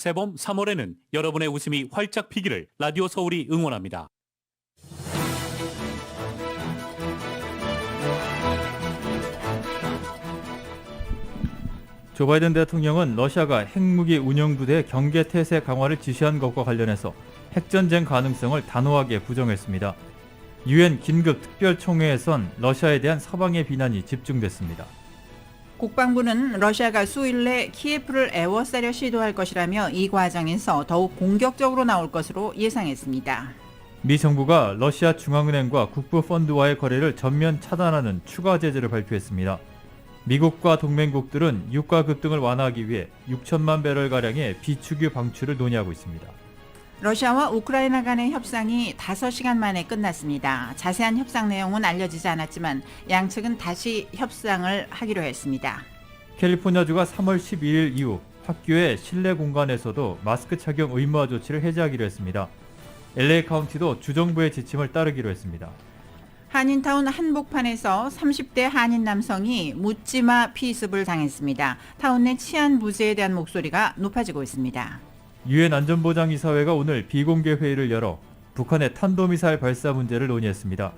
새봄 3월에는 여러분의 웃음이 활짝 피기를 라디오 서울이 응원합니다. 조 바이든 대통령은 러시아가 핵무기 운영부대 경계 태세 강화를 지시한 것과 관련해서 핵전쟁 가능성을 단호하게 부정했습니다. 유엔 긴급 특별총회에선 러시아에 대한 서방의 비난이 집중됐습니다. 국방부는 러시아가 수일 내 키예프를 에워싸려 시도할 것이라며 이 과정에서 더욱 공격적으로 나올 것으로 예상했습니다. 미 정부가 러시아 중앙은행과 국부펀드와의 거래를 전면 차단하는 추가 제재를 발표했습니다. 미국과 동맹국들은 유가 급등을 완화하기 위해 6천만 배럴가량의 비축유 방출을 논의하고 있습니다. 러시아와 우크라이나 간의 협상이 5시간 만에 끝났습니다. 자세한 협상 내용은 알려지지 않았지만 양측은 다시 협상을 하기로 했습니다. 캘리포니아주가 3월 12일 이후 학교의 실내 공간에서도 마스크 착용 의무화 조치를 해제하기로 했습니다. LA 카운티도 주정부의 지침을 따르기로 했습니다. 한인타운 한복판에서 30대 한인 남성이 묻지마 피습을 당했습니다. 타운 내 치안 부재에 대한 목소리가 높아지고 있습니다. 유엔 안전보장이사회가 오늘 비공개 회의를 열어 북한의 탄도미사일 발사 문제를 논의했습니다.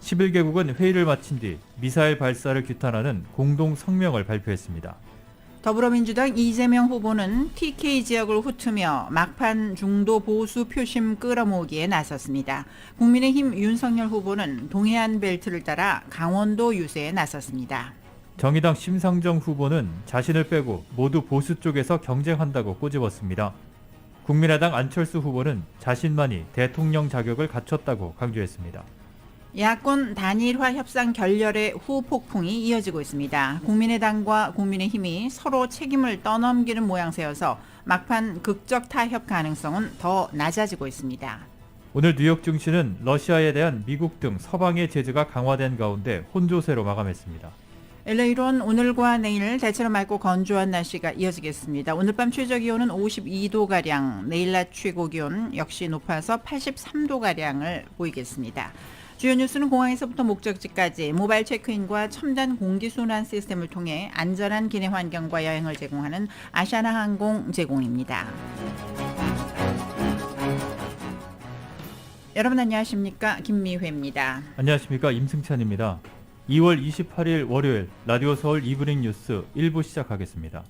11개국은 회의를 마친 뒤 미사일 발사를 규탄하는 공동 성명을 발표했습니다. 더불어민주당 이재명 후보는 TK 지역을 훑으며 막판 중도 보수 표심 끌어모으기에 나섰습니다. 국민의힘 윤석열 후보는 동해안 벨트를 따라 강원도 유세에 나섰습니다. 정의당 심상정 후보는 자신을 빼고 모두 보수 쪽에서 경쟁한다고 꼬집었습니다. 국민의당 안철수 후보는 자신만이 대통령 자격을 갖췄다고 강조했습니다. 야권 단일화 협상 결렬의 후폭풍이 이어지고 있습니다. 국민의당과 국민의힘이 서로 책임을 떠넘기는 모양새여서 막판 극적 타협 가능성은 더 낮아지고 있습니다. 오늘 뉴욕 증시는 러시아에 대한 미국 등 서방의 제재가 강화된 가운데 혼조세로 마감했습니다. LA로는 오늘과 내일 대체로 맑고 건조한 날씨가 이어지겠습니다. 오늘 밤 최저기온은 52도가량, 내일 낮 최고기온 역시 높아서 83도가량을 보이겠습니다. 주요 뉴스는 공항에서부터 목적지까지 모바일 체크인과 첨단 공기순환 시스템을 통해 안전한 기내 환경과 여행을 제공하는 아시아나 항공 제공입니다. 여러분 안녕하십니까? 김미회입니다. 안녕하십니까? 임승찬입니다. 2월 28일 월요일 라디오 서울 이브닝 뉴스 1부 시작하겠습니다.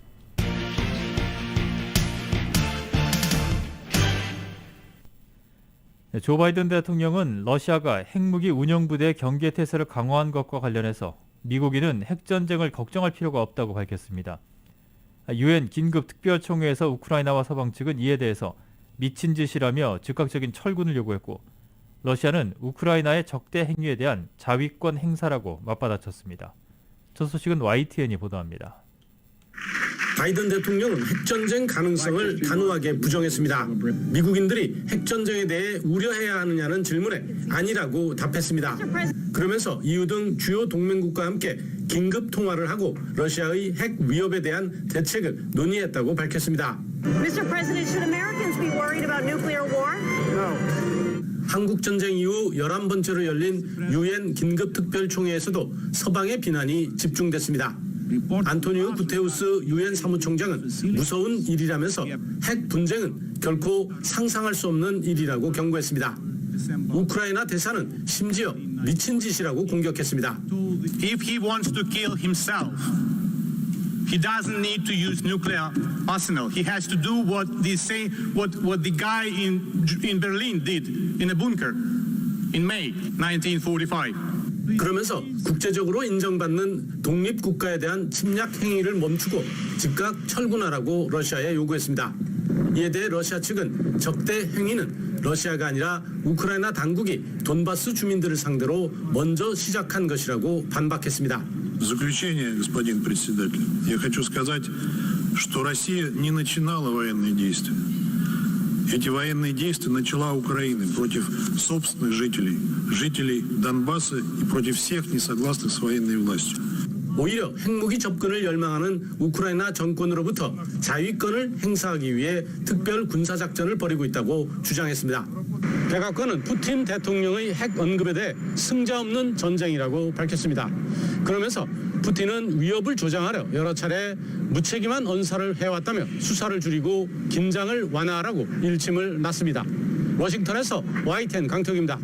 조 바이든 대통령은 러시아가 핵무기 운영부대 경계 태세를 강화한 것과 관련해서 미국인은 핵전쟁을 걱정할 필요가 없다고 밝혔습니다. 유엔 긴급 특별총회에서 우크라이나와 서방 측은 이에 대해서 미친 짓이라며 즉각적인 철군을 요구했고 러시아는 우크라이나의 적대 행위에 대한 자위권 행사라고 맞받아쳤습니다. 첫 소식은 YTN이 보도합니다. 바이든 대통령은 핵전쟁 가능성을 단호하게 부정했습니다. 미국인들이 핵전쟁에 대해 우려해야 하느냐는 질문에 아니라고 답했습니다. 그러면서 EU 등 주요 동맹국과 함께 긴급 통화를 하고 러시아의 핵 위협에 대한 대책을 논의했다고 밝혔습니다. Mr. President, should Americans be worried about nuclear war? No. 한국전쟁 이후 11번째로 열린 유엔 긴급특별총회에서도 서방의 비난이 집중됐습니다. 안토니오 구테우스 유엔 사무총장은 무서운 일이라면서 핵 분쟁은 결코 상상할 수 없는 일이라고 경고했습니다. 우크라이나 대사는 심지어 미친 짓이라고 공격했습니다. If he wants to kill himself, he doesn't need to use nuclear arsenal. He has to do what the guy in Berlin did in a bunker in May 1945. 그러면서 국제적으로 인정받는 독립국가에 대한 침략 행위를 멈추고 즉각 철군하라고 러시아에 요구했습니다. 이에 대해 러시아 측은 적대 행위는 러시아가 아니라 우크라이나 당국이 돈바스 주민들을 상대로 먼저 시작한 것이라고 반박했습니다. В заключение, господин председатель, я хочу сказать, что Россия не начинала военные действия. Эти военные действия начала Украина против собственных жителей Донбасса и против всех несогласных с военной властью. 오히려 핵무기 접근을 열망하는 우크라이나 정권으로부터 자위권을 행사하기 위해 특별 군사작전을 벌이고 있다고 주장했습니다. 백악관은 푸틴 대통령의 핵 언급에 대해 승자 없는 전쟁이라고 밝혔습니다. 그러면서 푸틴은 위협을 조장하려 여러 차례 무책임한 언사를 해왔다며 수사를 줄이고 긴장을 완화하라고 일침을 놨습니다. 워싱턴에서 YTN 강태욱입니다.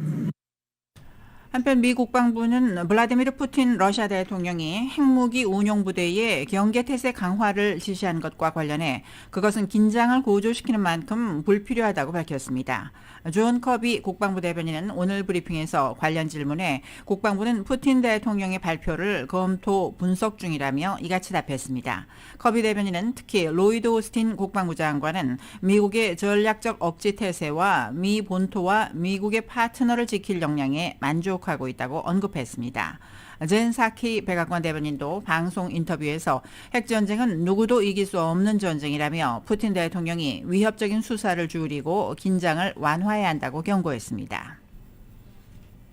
한편 미 국방부는 블라디미르 푸틴 러시아 대통령이 핵무기 운용 부대의 경계태세 강화를 지시한 것과 관련해 그것은 긴장을 고조시키는 만큼 불필요하다고 밝혔습니다. 존 커비 국방부 대변인은 오늘 브리핑에서 관련 질문에 국방부는 푸틴 대통령의 발표를 검토 분석 중이라며 이같이 답했습니다. 커비 대변인은 특히 로이드 오스틴 국방부 장관은 미국의 전략적 억지 태세와 미 본토와 미국의 파트너를 지킬 역량에 만족하고 있다고 언급했습니다. 젠 사키 백악관 대변인도 방송 인터뷰에서 핵전쟁은 누구도 이길 수 없는 전쟁이라며 푸틴 대통령이 위협적인 수사를 줄이고 긴장을 완화해야 한다고 경고했습니다.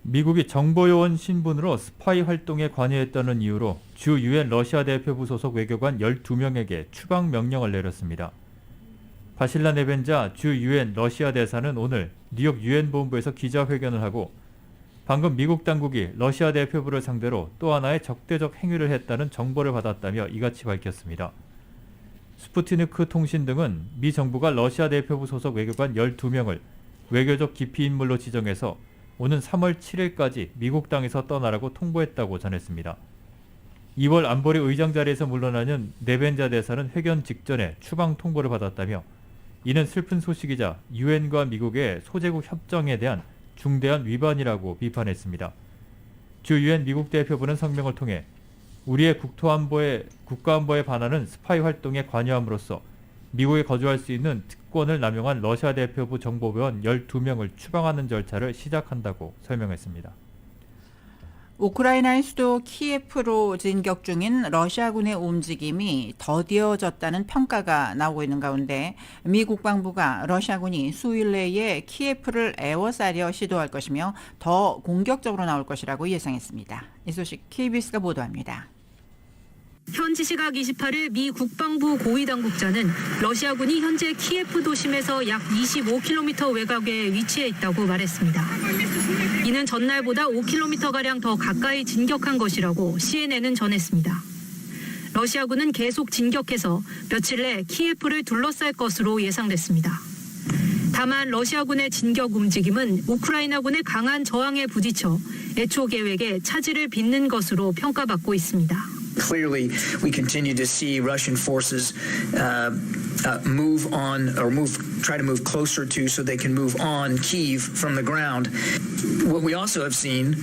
미국이 정보요원 신분으로 스파이 활동에 관여했다는 이유로 주 유엔 러시아 대표부 소속 외교관 12명에게 추방 명령을 내렸습니다. 바실라 네벤자 주 유엔 러시아 대사는 오늘 뉴욕 유엔 본부에서 기자회견을 하고 방금 미국 당국이 러시아 대표부를 상대로 또 하나의 적대적 행위를 했다는 정보를 받았다며 이같이 밝혔습니다. 스푸트니크 통신 등은 미 정부가 러시아 대표부 소속 외교관 12명을 외교적 기피 인물로 지정해서 오는 3월 7일까지 미국 땅에서 떠나라고 통보했다고 전했습니다. 2월 안보리 의장 자리에서 물러나는 네벤자 대사는 회견 직전에 추방 통보를 받았다며 이는 슬픈 소식이자 유엔과 미국의 소제국 협정에 대한 중대한 위반이라고 비판했습니다. 주 유엔 미국 대표부는 성명을 통해 우리의 국가안보에 반하는 스파이 활동에 관여함으로써 미국에 거주할 수 있는 특권을 남용한 러시아 대표부 정보위원 12명을 추방하는 절차를 시작한다고 설명했습니다. 우크라이나의 수도 키예프로 진격 중인 러시아군의 움직임이 더디어졌다는 평가가 나오고 있는 가운데 미 국방부가 러시아군이 수일 내에 키예프를 에워싸려 시도할 것이며 더 공격적으로 나올 것이라고 예상했습니다. 이 소식 KBS가 보도합니다. 현지 시각 28일 미 국방부 고위당국자는 러시아군이 현재 키예프 도심에서 약 25km 외곽에 위치해 있다고 말했습니다. 이는 전날보다 5km가량 더 가까이 진격한 것이라고 CNN은 전했습니다. 러시아군은 계속 진격해서 며칠 내 키예프를 둘러쌀 것으로 예상됐습니다. 다만 러시아군의 진격 움직임은 우크라이나군의 강한 저항에 부딪혀 애초 계획에 차질을 빚는 것으로 평가받고 있습니다. Clearly, we continue to see Russian forces try to move closer to so they can move on Kyiv from the ground. What we also have seen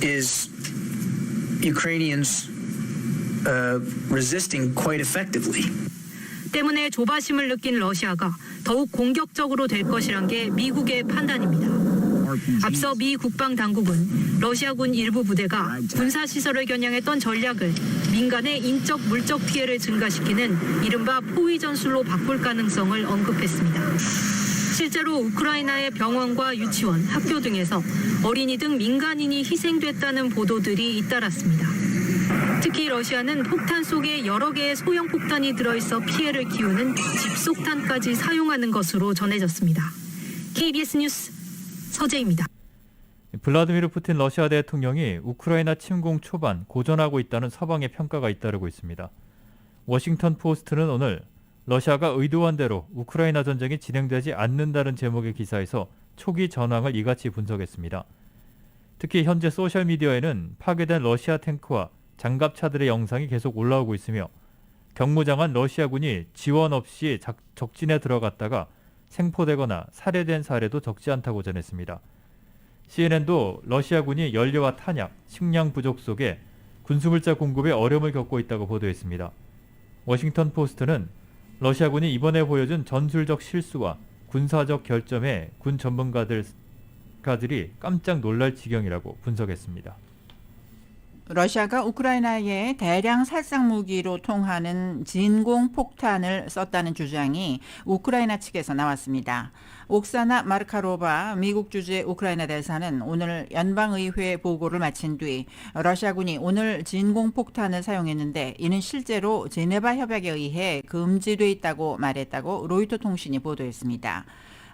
is Ukrainians resisting quite effectively. 때문에 조바심을 느낀 러시아가 더욱 공격적으로 될 것이란 게 미국의 판단입니다. 앞서 미 국방당국은 러시아군 일부 부대가 군사시설을 겨냥했던 전략을 민간의 인적 물적 피해를 증가시키는 이른바 포위 전술로 바꿀 가능성을 언급했습니다. 실제로 우크라이나의 병원과 유치원, 학교 등에서 어린이 등 민간인이 희생됐다는 보도들이 잇따랐습니다. 특히 러시아는 폭탄 속에 여러 개의 소형 폭탄이 들어있어 피해를 키우는 집속탄까지 사용하는 것으로 전해졌습니다. KBS 뉴스 서재입니다. 블라디미르 푸틴 러시아 대통령이 우크라이나 침공 초반 고전하고 있다는 서방의 평가가 잇따르고 있습니다. 워싱턴 포스트는 오늘 러시아가 의도한 대로 우크라이나 전쟁이 진행되지 않는다는 제목의 기사에서 초기 전황을 이같이 분석했습니다. 특히 현재 소셜미디어에는 파괴된 러시아 탱크와 장갑차들의 영상이 계속 올라오고 있으며 경무장한 러시아군이 지원 없이 적진에 들어갔다가 생포되거나 살해된 사례도 적지 않다고 전했습니다. CNN도 러시아군이 연료와 탄약, 식량 부족 속에 군수물자 공급에 어려움을 겪고 있다고 보도했습니다. 워싱턴 포스트는 러시아군이 이번에 보여준 전술적 실수와 군사적 결점에 군 전문가들이 깜짝 놀랄 지경이라고 분석했습니다. 러시아가 우크라이나에 대량 살상 무기로 통하는 진공 폭탄을 썼다는 주장이 우크라이나 측에서 나왔습니다. 옥사나 마르카로바 미국 주재 우크라이나 대사는 오늘 연방의회 보고를 마친 뒤 러시아군이 오늘 진공 폭탄을 사용했는데 이는 실제로 제네바 협약에 의해 금지돼 있다고 말했다고 로이터 통신이 보도했습니다.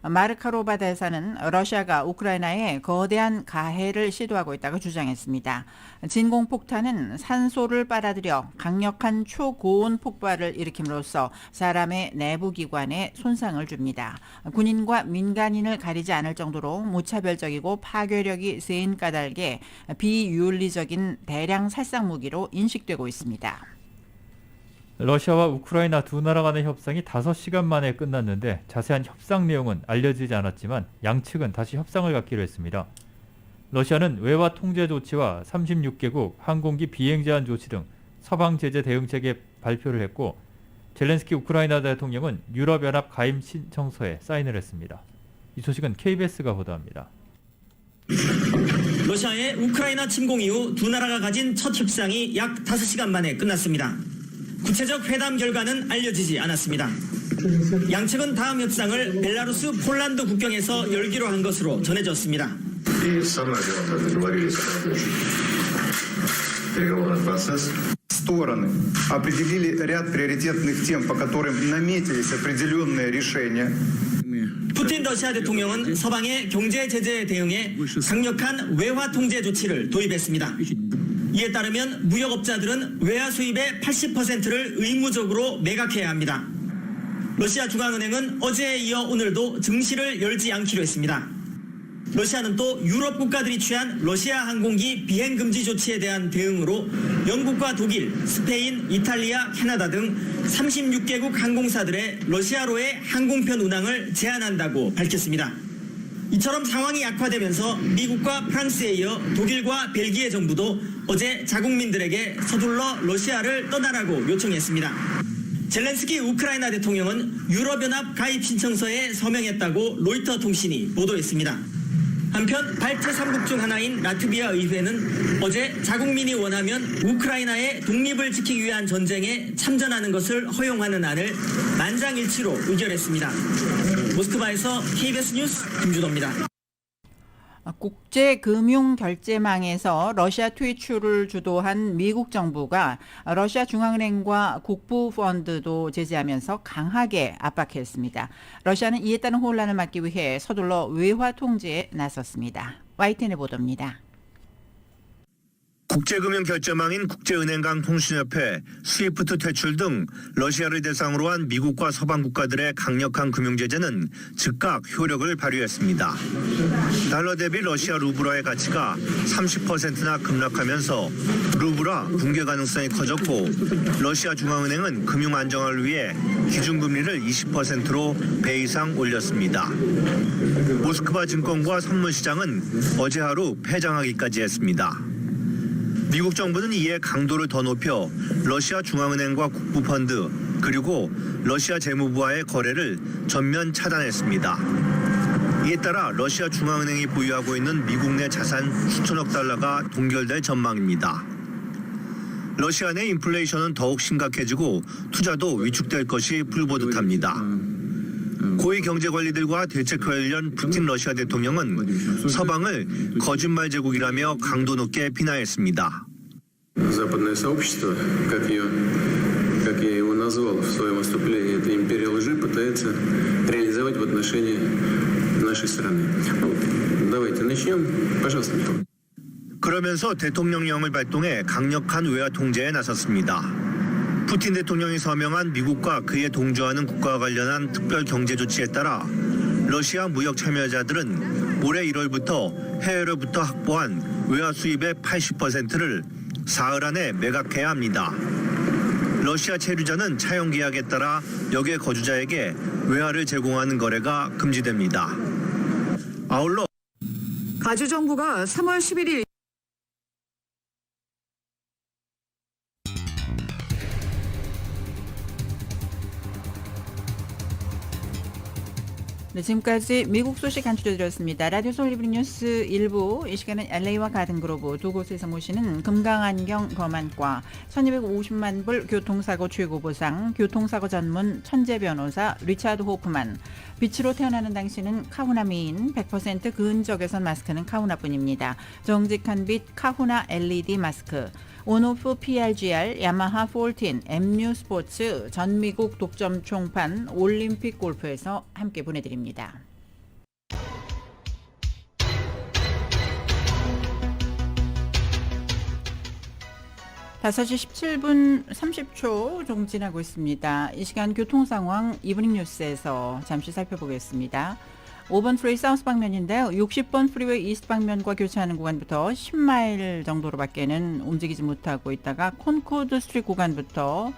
마르카로바 대사는 러시아가 우크라이나에 거대한 가해를 시도하고 있다고 주장했습니다. 진공폭탄은 산소를 빨아들여 강력한 초고온 폭발을 일으킴으로써 사람의 내부 기관에 손상을 줍니다. 군인과 민간인을 가리지 않을 정도로 무차별적이고 파괴력이 센 까닭에 비윤리적인 대량 살상 무기로 인식되고 있습니다. 러시아와 우크라이나 두 나라 간의 협상이 5시간 만에 끝났는데 자세한 협상 내용은 알려지지 않았지만 양측은 다시 협상을 갖기로 했습니다. 러시아는 외화 통제 조치와 36개국 항공기 비행 제한 조치 등 서방 제재 대응책에 발표를 했고 젤렌스키 우크라이나 대통령은 유럽연합 가입 신청서에 사인을 했습니다. 이 소식은 KBS가 보도합니다. 러시아의 우크라이나 침공 이후 두 나라가 가진 첫 협상이 약 5시간 만에 끝났습니다. 구체적 회담 결과는 알려지지 않았습니다. 양측은 다음 협상을 벨라루스, 폴란드 국경에서 열기로 한 것으로 전해졌습니다. Стороны определили ряд приоритетных тем, по которым наметились определенные решения. 푸틴 러시아 대통령은 서방의 경제 제재에 대응해 강력한 외화 통제 조치를 도입했습니다. 이에 따르면 무역업자들은 외화 수입의 80%를 의무적으로 매각해야 합니다. 러시아 중앙은행은 어제에 이어 오늘도 증시를 열지 않기로 했습니다. 러시아는 또 유럽 국가들이 취한 러시아 항공기 비행 금지 조치에 대한 대응으로 영국과 독일, 스페인, 이탈리아, 캐나다 등 36개국 항공사들의 러시아로의 항공편 운항을 제한한다고 밝혔습니다. 이처럼 상황이 악화되면서 미국과 프랑스에 이어 독일과 벨기에 정부도 어제 자국민들에게 서둘러 러시아를 떠나라고 요청했습니다. 젤렌스키 우크라이나 대통령은 유럽연합 가입 신청서에 서명했다고 로이터 통신이 보도했습니다. 한편 발트 3국 중 하나인 라트비아 의회는 어제 자국민이 원하면 우크라이나의 독립을 지키기 위한 전쟁에 참전하는 것을 허용하는 안을 만장일치로 의결했습니다. 모스크바에서 KBS 뉴스 김주도입니다. 국제금융결제망에서 러시아 퇴출을 주도한 미국 정부가 러시아 중앙은행과 국부펀드도 제재하면서 강하게 압박했습니다. 러시아는 이에 따른 혼란을 막기 위해 서둘러 외화 통제에 나섰습니다. YTN의 보도입니다. 국제금융결제망인 국제은행강 통신협회, 스위프트 퇴출 등 러시아를 대상으로 한 미국과 서방 국가들의 강력한 금융제재는 즉각 효력을 발휘했습니다. 달러 대비 러시아 루블화의 가치가 30%나 급락하면서 루블화 붕괴 가능성이 커졌고 러시아 중앙은행은 금융 안정화를 위해 기준금리를 20%로 배 이상 올렸습니다. 모스크바 증권과 선물시장은 어제 하루 폐장하기까지 했습니다. 미국 정부는 이에 강도를 더 높여 러시아 중앙은행과 국부펀드 그리고 러시아 재무부와의 거래를 전면 차단했습니다. 이에 따라 러시아 중앙은행이 보유하고 있는 미국 내 자산 수천억 달러가 동결될 전망입니다. 러시아 내 인플레이션은 더욱 심각해지고 투자도 위축될 것이 불보듯합니다. 고위 경제관리들과 대책 관련 푸틴 러시아 대통령은 서방을 거짓말 제국이라며 강도 높게 비난했습니다. Западное сообщество, как я его назвал в своем выступлении, это империя лжи, пытается реализовать в отношении нашей страны. Давайте начнем, пожалуйста. 그러면서 대통령령을 발동해 강력한 외화 통제에 나섰습니다. 푸틴 대통령이 서명한 미국과 그에 동조하는 국가와 관련한 특별 경제 조치에 따라 러시아 무역 참여자들은 올해 1월부터 해외로부터 확보한 외화 수입의 80%를 사흘 안에 매각해야 합니다. 러시아 체류자는 차용 계약에 따라 역의 거주자에게 외화를 제공하는 거래가 금지됩니다. 아울러 가주 정부가 3월 11일 네, 지금까지 미국 소식 간추려드렸습니다. 라디오 서울 이브닝 뉴스 1부, 이 시간은 LA와 가든그로브 두 곳에서 모시는 금강안경 검안과 1250만 불 교통사고 최고보상 교통사고 전문 천재 변호사 리차드 호프만, 빛으로 태어나는 당신은 카후나 미인 100% 근적외선 마스크는 카후나뿐입니다. 정직한 빛 카후나 LED 마스크, 온오프 PRGR, 야마하 14, MU 스포츠, 전미국 독점 총판, 올림픽 골프에서 함께 보내드립니다. 5시 17분 30초 좀 지나고 있습니다. 이 시간 교통 상황 이브닝 뉴스에서 잠시 살펴보겠습니다. 5번 프리웨이 사우스 방면인데요. 60번 프리웨이 이스트 방면과 교차하는 구간부터 10마일 정도로밖에는 움직이지 못하고 있다가 콘코드 스트리트 구간부터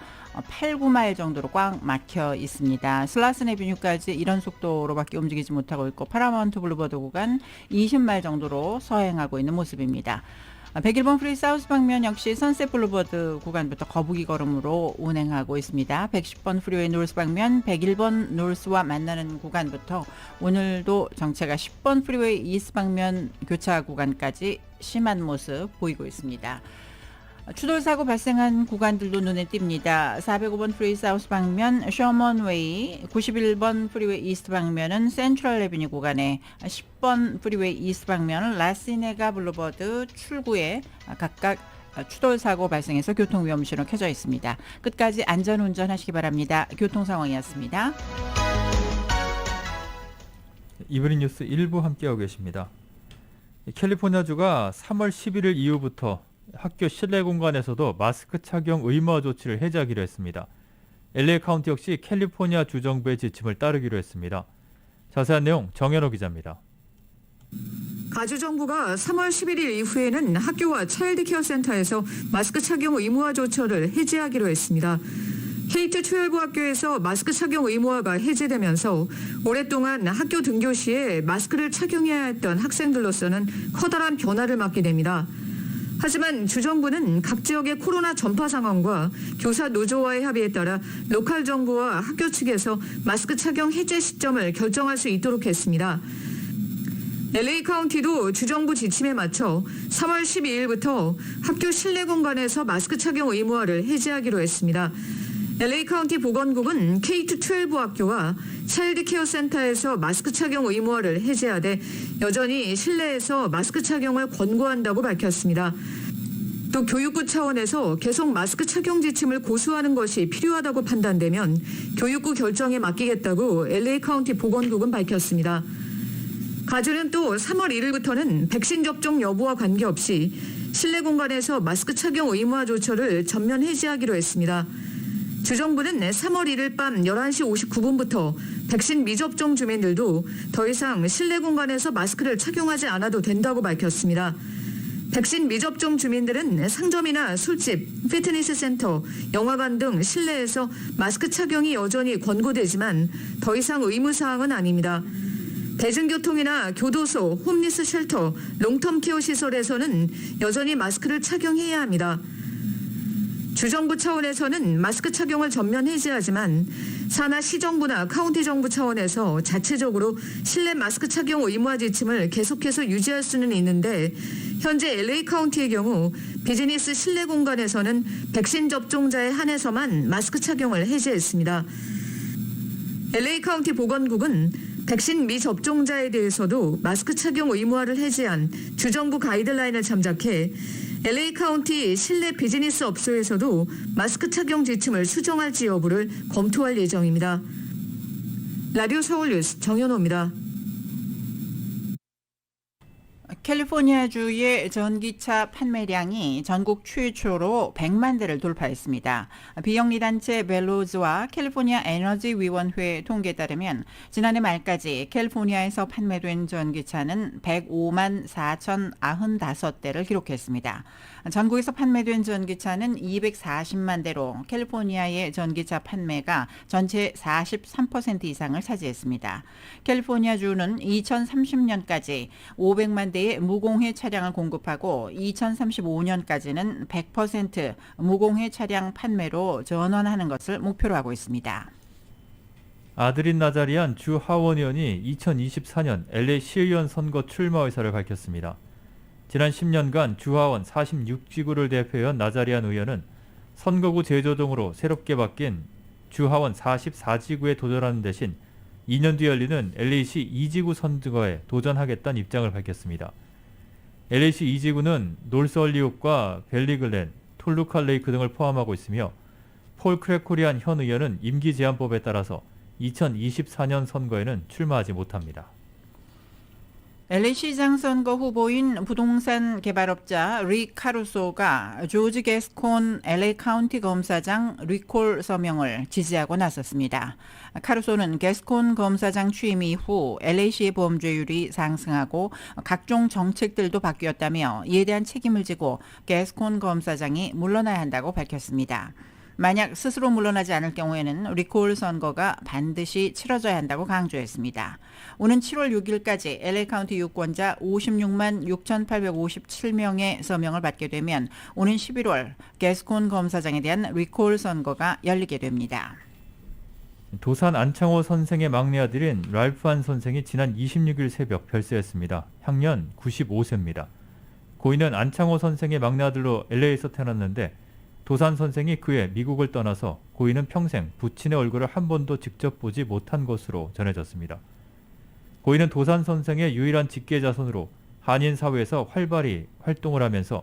8, 9마일 정도로 꽉 막혀 있습니다. 슬라슨 애비뉴까지 이런 속도로밖에 움직이지 못하고 있고 파라마운트 블루버드 구간 20마일 정도로 서행하고 있는 모습입니다. 101번 프리 사우스 방면 역시 선셋 블루버드 구간부터 거북이 걸음으로 운행하고 있습니다. 110번 프리웨이 노스 방면 101번 노스와 만나는 구간부터 오늘도 정체가 10번 프리웨이 이스트 방면 교차 구간까지 심한 모습 보이고 있습니다. 추돌 사고 발생한 구간들도 눈에 띕니다. 405번 프리웨이 사우스 방면 셔먼웨이, 91번 프리웨이 이스트 방면은 센트럴 레비뉴 구간에 10번 프리웨이 이스트 방면은 라시네가 블루버드 출구에 각각 추돌 사고 발생해서 교통 위험 신호 켜져 있습니다. 끝까지 안전 운전하시기 바랍니다. 교통 상황이었습니다. 이브닝 뉴스 1부 함께하고 계십니다. 캘리포니아주가 3월 11일 이후부터 학교 실내 공간에서도 마스크 착용 의무화 조치를 해제하기로 했습니다. LA 카운티 역시 캘리포니아 주정부의 지침을 따르기로 했습니다. 자세한 내용 정현호 기자입니다. 가주정부가 3월 11일 이후에는 학교와 차일드케어 센터에서 마스크 착용 의무화 조처를 해제하기로 했습니다. K-12 학교에서 마스크 착용 의무화가 해제되면서 오랫동안 학교 등교 시에 마스크를 착용해야 했던 학생들로서는 커다란 변화를 맞게 됩니다. 하지만 주정부는 각 지역의 코로나 전파 상황과 교사 노조와의 합의에 따라 로컬 정부와 학교 측에서 마스크 착용 해제 시점을 결정할 수 있도록 했습니다. LA 카운티도 주정부 지침에 맞춰 3월 12일부터 학교 실내 공간에서 마스크 착용 의무화를 해제하기로 했습니다. LA 카운티 보건국은 K-12 학교와 차일드 케어 센터에서 마스크 착용 의무화를 해제하되 여전히 실내에서 마스크 착용을 권고한다고 밝혔습니다. 또 교육부 차원에서 계속 마스크 착용 지침을 고수하는 것이 필요하다고 판단되면 교육부 결정에 맡기겠다고 LA 카운티 보건국은 밝혔습니다. 가주는 또 3월 1일부터는 백신 접종 여부와 관계없이 실내 공간에서 마스크 착용 의무화 조처를 전면 해제하기로 했습니다. 주정부는 3월 1일 밤 11시 59분부터 백신 미접종 주민들도 더 이상 실내 공간에서 마스크를 착용하지 않아도 된다고 밝혔습니다. 백신 미접종 주민들은 상점이나 술집, 피트니스 센터, 영화관 등 실내에서 마스크 착용이 여전히 권고되지만 더 이상 의무사항은 아닙니다. 대중교통이나 교도소, 홈리스 쉘터, 롱텀 케어 시설에서는 여전히 마스크를 착용해야 합니다. 주정부 차원에서는 마스크 착용을 전면 해제하지만 산하 시정부나 카운티 정부 차원에서 자체적으로 실내 마스크 착용 의무화 지침을 계속해서 유지할 수는 있는데 현재 LA 카운티의 경우 비즈니스 실내 공간에서는 백신 접종자에 한해서만 마스크 착용을 해제했습니다. LA 카운티 보건국은 백신 미접종자에 대해서도 마스크 착용 의무화를 해제한 주정부 가이드라인을 참작해 LA 카운티 실내 비즈니스 업소에서도 마스크 착용 지침을 수정할지 여부를 검토할 예정입니다. 라디오 서울 뉴스 정현호입니다. 캘리포니아주의 전기차 판매량이 전국 최초로 100만 대를 돌파했습니다. 비영리단체 벨로즈와 캘리포니아 에너지 위원회 통계에 따르면 지난해 말까지 캘리포니아에서 판매된 전기차는 105만 4,095대를 기록했습니다. 전국에서 판매된 전기차는 240만 대로 캘리포니아의 전기차 판매가 전체 43% 이상을 차지했습니다. 캘리포니아주는 2030년까지 500만 대의 무공해 차량을 공급하고 2035년까지는 100% 무공해 차량 판매로 전환하는 것을 목표로 하고 있습니다. 아드린 나자리안 주 하원 의원이 2024년 LA 시의원 선거 출마 의사를 밝혔습니다. 지난 10년간 주하원 46지구를 대표한 나자리안 의원은 선거구 재조정으로 새롭게 바뀐 주하원 44지구에 도전하는 대신 2년 뒤 열리는 LA시 2지구 선거에 도전하겠다는 입장을 밝혔습니다. LA시 2지구는 노스얼리옥과 벨리글렌, 톨루칼 레이크 등을 포함하고 있으며 폴 크레코리안 현 의원은 임기 제한법에 따라서 2024년 선거에는 출마하지 못합니다. LA 시장 선거 후보인 부동산 개발업자 릭 카루소가 조지 게스콘 LA 카운티 검사장 리콜 서명을 지지하고 나섰습니다. 카루소는 게스콘 검사장 취임 이후 LA시의 범죄율이 상승하고 각종 정책들도 바뀌었다며 이에 대한 책임을 지고 게스콘 검사장이 물러나야 한다고 밝혔습니다. 만약 스스로 물러나지 않을 경우에는 리콜 선거가 반드시 치러져야 한다고 강조했습니다. 오는 7월 6일까지 LA 카운티 유권자 56만 6,857명의 서명을 받게 되면 오는 11월 게스콘 검사장에 대한 리콜 선거가 열리게 됩니다. 도산 안창호 선생의 막내 아들인 랄프 한 선생이 지난 26일 새벽 별세했습니다. 향년 95세입니다. 고인은 안창호 선생의 막내 아들로 LA에서 태어났는데 도산 선생이 그해 미국을 떠나서 고인은 평생 부친의 얼굴을 한 번도 직접 보지 못한 것으로 전해졌습니다. 고인은 도산 선생의 유일한 직계 자손으로 한인 사회에서 활발히 활동을 하면서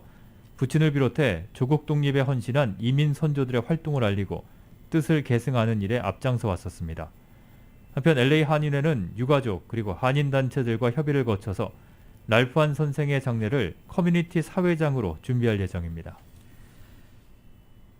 부친을 비롯해 조국 독립에 헌신한 이민 선조들의 활동을 알리고 뜻을 계승하는 일에 앞장서 왔었습니다. 한편 LA 한인회는 유가족 그리고 한인 단체들과 협의를 거쳐서 랄프 한 선생의 장례를 커뮤니티 사회장으로 준비할 예정입니다.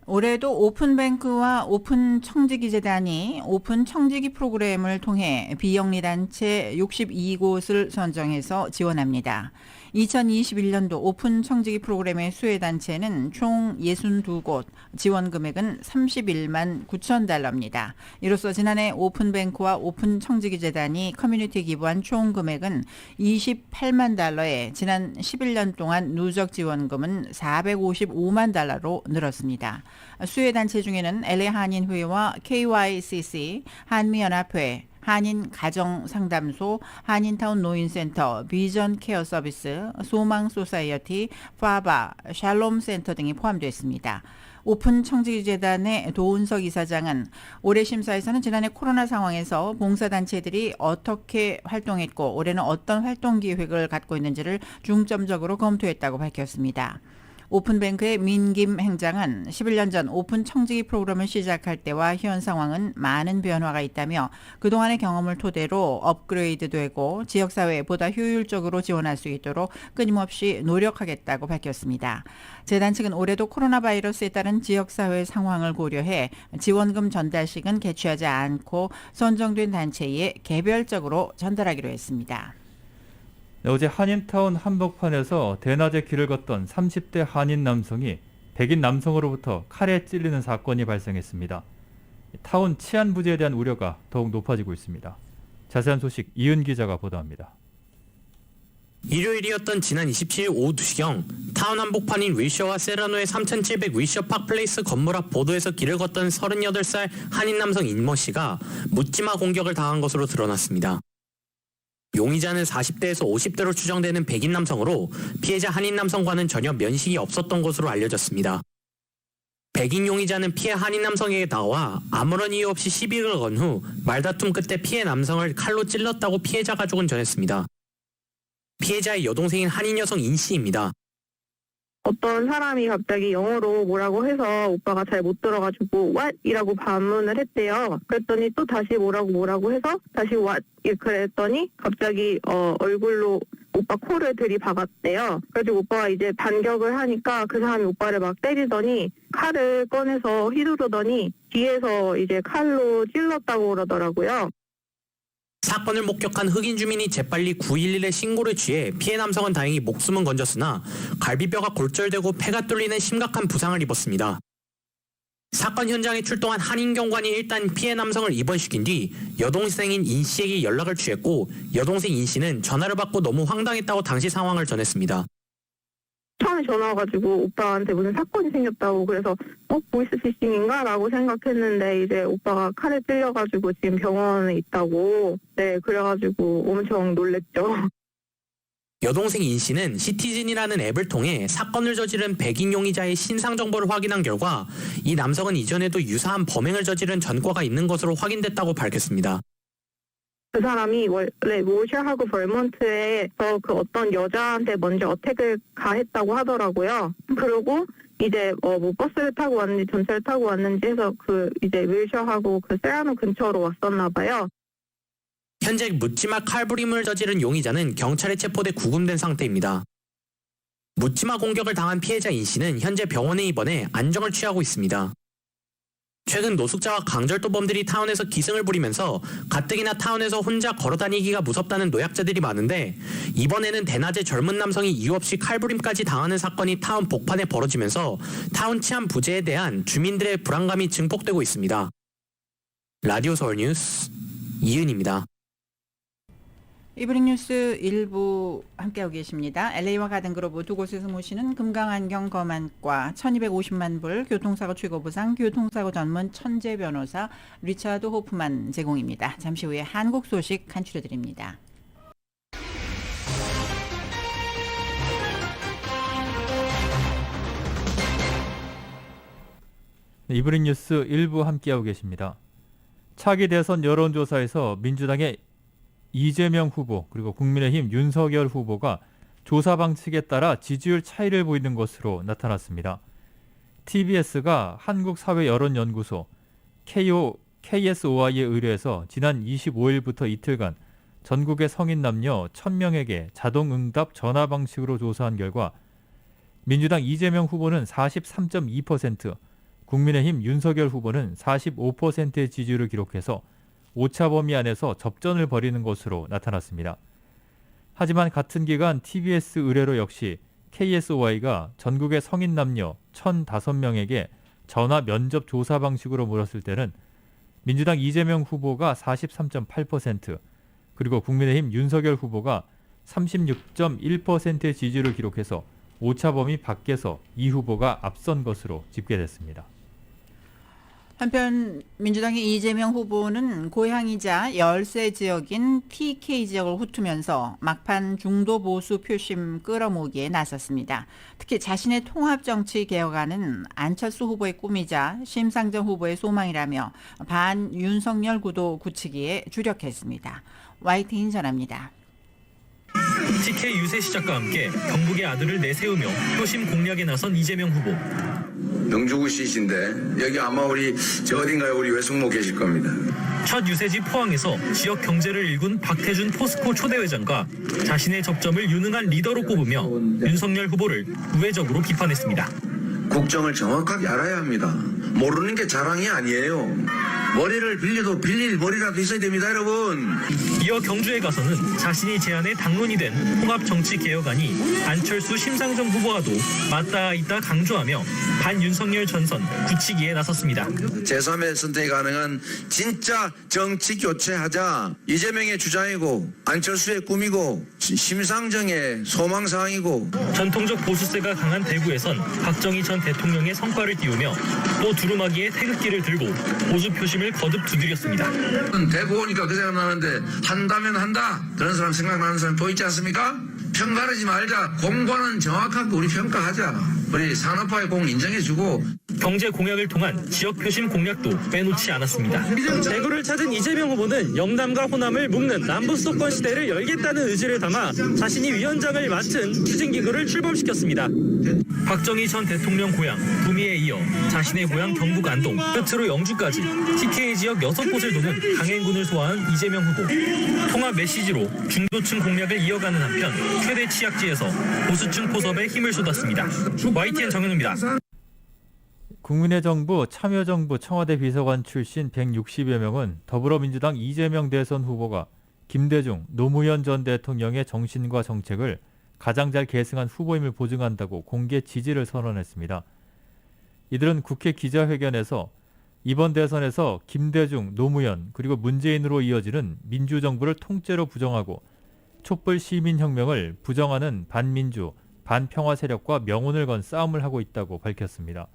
올해도 오픈뱅크와 오픈청지기재단이 오픈청지기 프로그램을 통해 비영리 단체 62곳을 선정해서 지원합니다. 2021년도 오픈청지기 프로그램의 수혜단체는 총 62곳, 지원 금액은 31만 9천 달러입니다. 이로써 지난해 오픈뱅크와 오픈청지기재단이 커뮤니티에 기부한 총 금액은 28만 달러에 지난 11년 동안 누적 지원금은 455만 달러로 늘었습니다. 수혜단체 중에는 LA 한인회와 KYCC, 한미연합회, 한인가정상담소, 한인타운 노인센터, 비전 케어 서비스, 소망 소사이어티, 파바, 샬롬 센터 등이 포함되어 있습니다. 오픈 청지기재단의 도은석 이사장은 올해 심사에서는 지난해 코로나 상황에서 봉사단체들이 어떻게 활동했고 올해는 어떤 활동 계획을 갖고 있는지를 중점적으로 검토했다고 밝혔습니다. 오픈뱅크의 민김 행장은 11년 전 오픈 청지기 프로그램을 시작할 때와 현 상황은 많은 변화가 있다며 그동안의 경험을 토대로 업그레이드되고 지역사회에 보다 효율적으로 지원할 수 있도록 끊임없이 노력하겠다고 밝혔습니다. 재단 측은 올해도 코로나 바이러스에 따른 지역사회 상황을 고려해 지원금 전달식은 개최하지 않고 선정된 단체에 개별적으로 전달하기로 했습니다. 어제 한인타운 한복판에서 대낮에 길을 걷던 30대 한인 남성이 백인 남성으로부터 칼에 찔리는 사건이 발생했습니다. 타운 치안 부재에 대한 우려가 더욱 높아지고 있습니다. 자세한 소식 이은 기자가 보도합니다. 일요일이었던 지난 27일 오후 2시경 타운 한복판인 위셔와 세라노의 3700 위셔 파크플레이스 건물 앞 보도에서 길을 걷던 38살 한인 남성 인머 씨가 묻지마 공격을 당한 것으로 드러났습니다. 용의자는 40대에서 50대로 추정되는 백인 남성으로 피해자 한인 남성과는 전혀 면식이 없었던 것으로 알려졌습니다. 백인 용의자는 피해 한인 남성에게 나와 아무런 이유 없이 시비를 건 후 말다툼 끝에 피해 남성을 칼로 찔렀다고 피해자 가족은 전했습니다. 피해자의 여동생인 한인 여성 인 씨입니다. 어떤 사람이 갑자기 영어로 뭐라고 해서 오빠가 잘 못 들어가지고 what? 이라고 반문을 했대요. 그랬더니 또 다시 뭐라고 해서 다시 what? 그랬더니 갑자기 얼굴로 오빠 코를 들이박았대요. 그래가지고 오빠가 이제 반격을 하니까 그 사람이 오빠를 막 때리더니 칼을 꺼내서 휘두르더니 뒤에서 이제 칼로 찔렀다고 그러더라고요. 사건을 목격한 흑인 주민이 재빨리 911에 신고를 취해 피해 남성은 다행히 목숨은 건졌으나 갈비뼈가 골절되고 폐가 뚫리는 심각한 부상을 입었습니다. 사건 현장에 출동한 한인 경관이 일단 피해 남성을 입원시킨 뒤 여동생인 인 씨에게 연락을 취했고 여동생 인 씨는 전화를 받고 너무 황당했다고 당시 상황을 전했습니다. 처음에 전화 와가지고 오빠한테 무슨 사건이 생겼다고 그래서 보이스피싱인가? 라고 생각했는데 이제 오빠가 칼에 찔려가지고 지금 병원에 있다고 그래가지고 엄청 놀랬죠. 여동생 인 씨는 시티즌이라는 앱을 통해 사건을 저지른 백인 용의자의 신상 정보를 확인한 결과 이 남성은 이전에도 유사한 범행을 저지른 전과가 있는 것으로 확인됐다고 밝혔습니다. 그 사람이 원래 모셔하고 벌먼트에서 그 어떤 여자한테 먼저 어택을 가했다고 하더라고요. 그리고 이제 뭐 버스를 타고 왔는지 전차를 타고 왔는지 해서 그 이제 윌셔하고 그 세라노 근처로 왔었나 봐요. 현재 묻지마 칼부림을 저지른 용의자는 경찰에 체포돼 구금된 상태입니다. 묻지마 공격을 당한 피해자 인 씨는 현재 병원에 입원해 안정을 취하고 있습니다. 최근 노숙자와 강절도범들이 타운에서 기승을 부리면서 가뜩이나 타운에서 혼자 걸어다니기가 무섭다는 노약자들이 많은데, 이번에는 대낮에 젊은 남성이 이유 없이 칼부림까지 당하는 사건이 타운 복판에 벌어지면서 타운 치안 부재에 대한 주민들의 불안감이 증폭되고 있습니다. 라디오 서울 뉴스 이은입니다. 이브닝 뉴스 일부 함께하고 계십니다. LA와 가든그로브 두 곳에서 모시는 금강안경 검안과 1250만 불 교통사고 최고보상 교통사고 전문 천재 변호사 리차드 호프만 제공입니다. 잠시 후에 한국 소식 간추려드립니다. 이브닝 뉴스 일부 함께하고 계십니다. 차기 대선 여론조사에서 민주당의 이재명 후보 그리고 국민의힘 윤석열 후보가 조사 방식에 따라 지지율 차이를 보이는 것으로 나타났습니다. TBS가 한국사회여론연구소 KSOI에 의뢰해서 지난 25일부터 이틀간 전국의 성인 남녀 1000명에게 자동응답 전화 방식으로 조사한 결과 민주당 이재명 후보는 43.2%, 국민의힘 윤석열 후보는 45%의 지지율을 기록해서 오차 범위 안에서 접전을 벌이는 것으로 나타났습니다. 하지만 같은 기간 TBS 의뢰로 역시 KSOI가 전국의 성인 남녀 1005명에게 전화 면접 조사 방식으로 물었을 때는 민주당 이재명 후보가 43.8%, 그리고 국민의힘 윤석열 후보가 36.1%의 지지를 기록해서 오차 범위 밖에서 이 후보가 앞선 것으로 집계됐습니다. 한편 민주당의 이재명 후보는 고향이자 열세 지역인 TK 지역을 훑으면서 막판 중도 보수 표심 끌어모으기에 나섰습니다. 특히 자신의 통합정치 개혁안은 안철수 후보의 꿈이자 심상정 후보의 소망이라며 반 윤석열 구도 굳히기에 주력했습니다. YTN 전합니다. TK 유세 시작과 함께 경북의 아들을 내세우며 표심 공략에 나선 이재명 후보. 명주구시신데 여기 아마 저 어딘가에 우리 외숙모 계실 겁니다. 첫 유세지 포항에서 지역 경제를 일군 박태준 포스코 초대회장과 자신의 접점을 유능한 리더로 꼽으며 윤석열 후보를 우회적으로 비판했습니다. 국정을 정확하게 알아야 합니다. 모르는 게 자랑이 아니에요. 머리를 빌려도 빌릴 머리라도 있어야 됩니다, 여러분. 이어 경주에 가서는 자신이 제안해 당론이 된 통합정치개혁안이 안철수 심상정 후보와도 맞닿아 있다 강조하며 반윤석열 전선 굳히기에 나섰습니다. 제3의 선택이 가능한 진짜 정치 교체하자. 이재명의 주장이고 안철수의 꿈이고 심상정의 소망사항이고. 전통적 보수세가 강한 대구에선 박정희 전 대통령의 성과를 띄우며 또 두루마기에 태극기를 들고 보수 표심을 거듭 두드렸습니다. 대구 오니까 그 생각 나는데 한다면 한다. 그런 사람 생각나는 사람 보이지 않습니까? 평가하지 말자. 공과는 정확하게 우리 평가하자. 우리 산업화의 공 인정해주고. 경제 공약을 통한 지역 표심 공약도 빼놓지 않았습니다. 대구를 찾은 이재명 후보는 영남과 호남을 묶는 남부 수도권 시대를 열겠다는 의지를 담아 자신이 위원장을 맡은 추진기구를 출범시켰습니다. 박정희 전 대통령 고향 구미에 이어 자신의 고향 경북 안동, 끝으로 영주까지 TK 지역 6곳을 도는 강행군을 소화한 이재명 후보. 통합 메시지로 중도층 공략을 이어가는 한편 최대 취약지에서 보수층 포섭에 힘을 쏟았습니다. YTN 정현우입니다. 국민의 정부, 참여정부 청와대 비서관 출신 160여 명은 더불어민주당 이재명 대선 후보가 김대중, 노무현 전 대통령의 정신과 정책을 가장 잘 계승한 후보임을 보증한다고 공개 지지를 선언했습니다. 이들은 국회 기자회견에서 이번 대선에서 김대중, 노무현 그리고 문재인으로 이어지는 민주정부를 통째로 부정하고 촛불 시민혁명을 부정하는 반민주, 반평화 세력과 명운을 건 싸움을 하고 있다고 밝혔습니다.